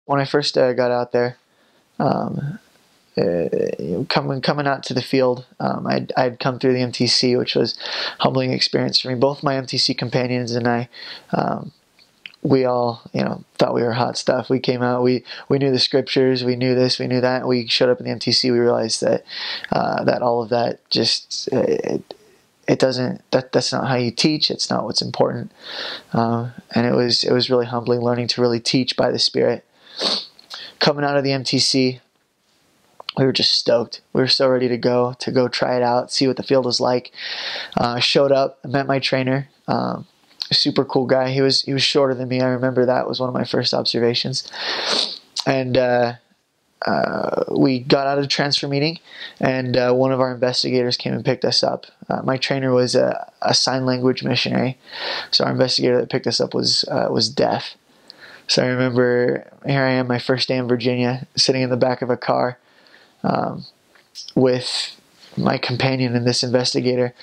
when I first got out there, coming out to the field, I'd come through the MTC, which was a humbling experience for me. Both my MTC companions and I, we all, thought we were hot stuff. We came out, we knew the scriptures, we knew this, we knew that. We showed up in the MTC, we realized that that all of that just it doesn't. That's not how you teach. It's not what's important. And it was really humbling, learning to really teach by the Spirit. Coming out of the MTC, we were just stoked. We were so ready to go try it out, see what the field was like. Showed up, met my trainer. A super cool guy. He was shorter than me. I remember that was one of my first observations. And we got out of the transfer meeting, and one of our investigators came and picked us up. My trainer was a sign language missionary, so our investigator that picked us up was deaf. So I remember, here I am, my first day in Virginia, sitting in the back of a car with my companion and this investigator,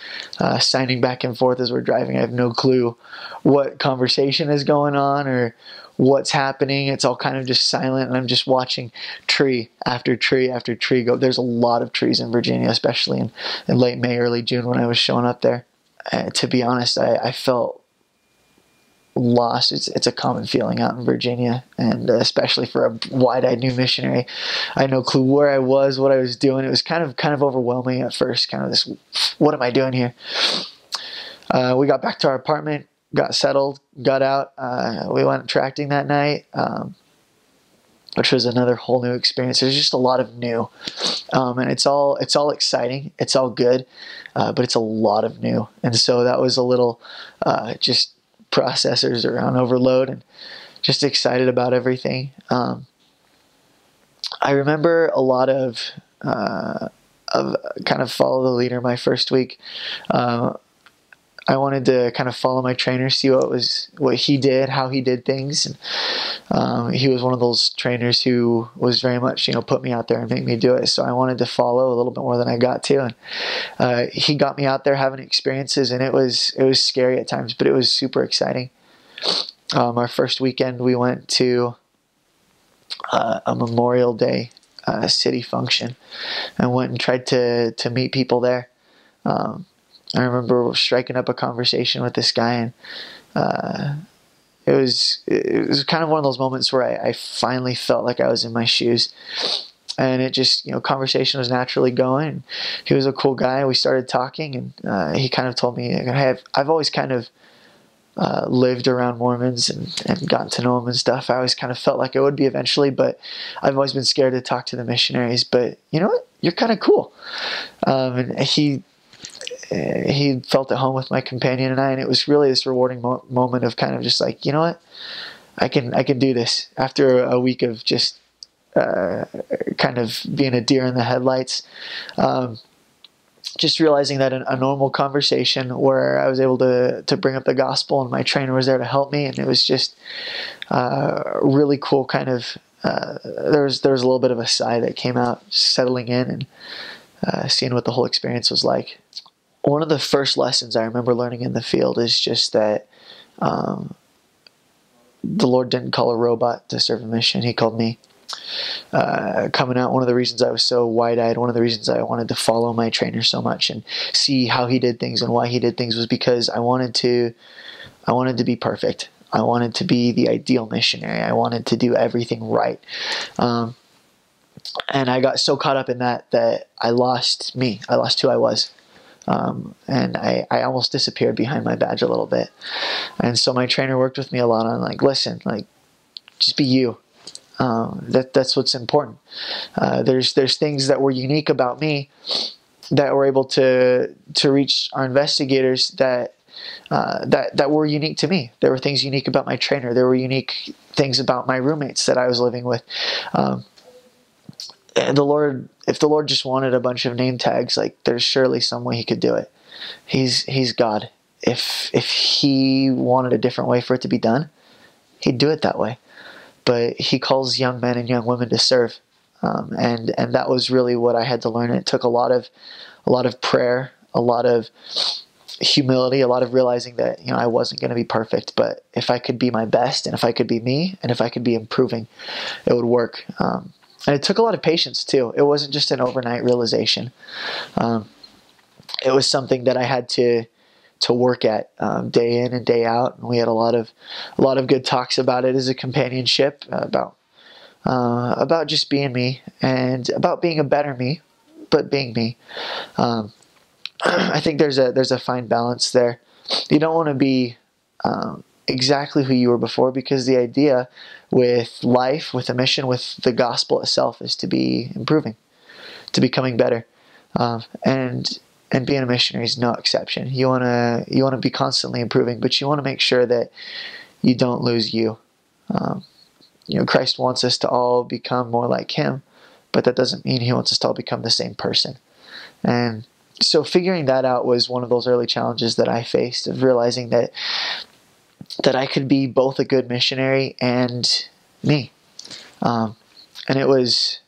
signing back and forth as we're driving. I have no clue what conversation is going on or what's happening. It's all kind of just silent, and I'm just watching tree after tree after tree go. There's a lot of trees in Virginia, especially in late May, early June when I was showing up there. To be honest, I felt lost. It's a common feeling out in Virginia, and especially for a wide-eyed new missionary. I had no clue where I was, what I was doing. It was kind of overwhelming at first, kind of this, what am I doing here? We got back to our apartment, got settled, got out. We went tracting that night, which was another whole new experience. There's just a lot of new, and it's all exciting. It's all good, but it's a lot of new. And so that was a little just processors are on overload and just excited about everything. I remember a lot of kind of follow the leader my first week. I wanted to kind of follow my trainer, see what he did, how he did things. And he was one of those trainers who was very much, put me out there and make me do it. So I wanted to follow a little bit more than I got to. And he got me out there having experiences, and it was scary at times, but it was super exciting. Our first weekend, we went to a Memorial Day city function and went and tried to meet people there. I remember striking up a conversation with this guy, and it was kind of one of those moments where I finally felt like I was in my shoes, and it just, conversation was naturally going. He was a cool guy. We started talking, and he kind of told me, hey, I've always kind of lived around Mormons and gotten to know them and stuff. I always kind of felt like I would be eventually, but I've always been scared to talk to the missionaries. But you know what? You're kind of cool. And he felt at home with my companion and I, and it was really this rewarding moment of kind of just like, you know what, I can do this after a week of just kind of being a deer in the headlights. Just realizing that a normal conversation where I was able to bring up the gospel, and my trainer was there to help me, and it was just really cool. Kind of there was a little bit of a sigh that came out, settling in and seeing what the whole experience was like. One of the first lessons I remember learning in the field is just that the Lord didn't call a robot to serve a mission. He called me. Coming out, one of the reasons I was so wide-eyed, one of the reasons I wanted to follow my trainer so much and see how he did things and why he did things was because I wanted to be perfect. I wanted to be the ideal missionary. I wanted to do everything right. And I got so caught up in that I lost me. I lost who I was. And I almost disappeared behind my badge a little bit. And so my trainer worked with me a lot on listen, just be you. That's what's important. There's things that were unique about me that were able to reach our investigators that were unique to me. There were things unique about my trainer. There were unique things about my roommates that I was living with. And if the Lord just wanted a bunch of name tags, there's surely some way He could do it. He's God. If He wanted a different way for it to be done, He'd do it that way. But He calls young men and young women to serve, and that was really what I had to learn. It took a lot of prayer, a lot of humility, a lot of realizing that, I wasn't going to be perfect, but if I could be my best, and if I could be me, and if I could be improving, it would work. And it took a lot of patience too. It wasn't just an overnight realization. It was something that I had to work at day in and day out. And we had a lot of good talks about it as a companionship, about just being me, and about being a better me, but being me. I think there's a fine balance there. You don't want to be exactly who you were before, because the idea with life, with a mission, with the gospel itself, is to be improving, to becoming better, and being a missionary is no exception. You wanna be constantly improving, but you want to make sure that you don't lose you. Christ wants us to all become more like Him, but that doesn't mean He wants us to all become the same person. And so figuring that out was one of those early challenges that I faced, of realizing that I could be both a good missionary and me. And it was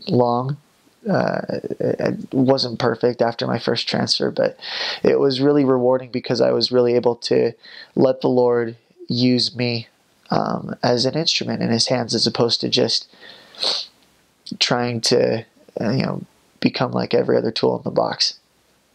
long. It wasn't perfect after my first transfer, but it was really rewarding, because I was really able to let the Lord use me as an instrument in His hands, as opposed to just trying to become like every other tool in the box.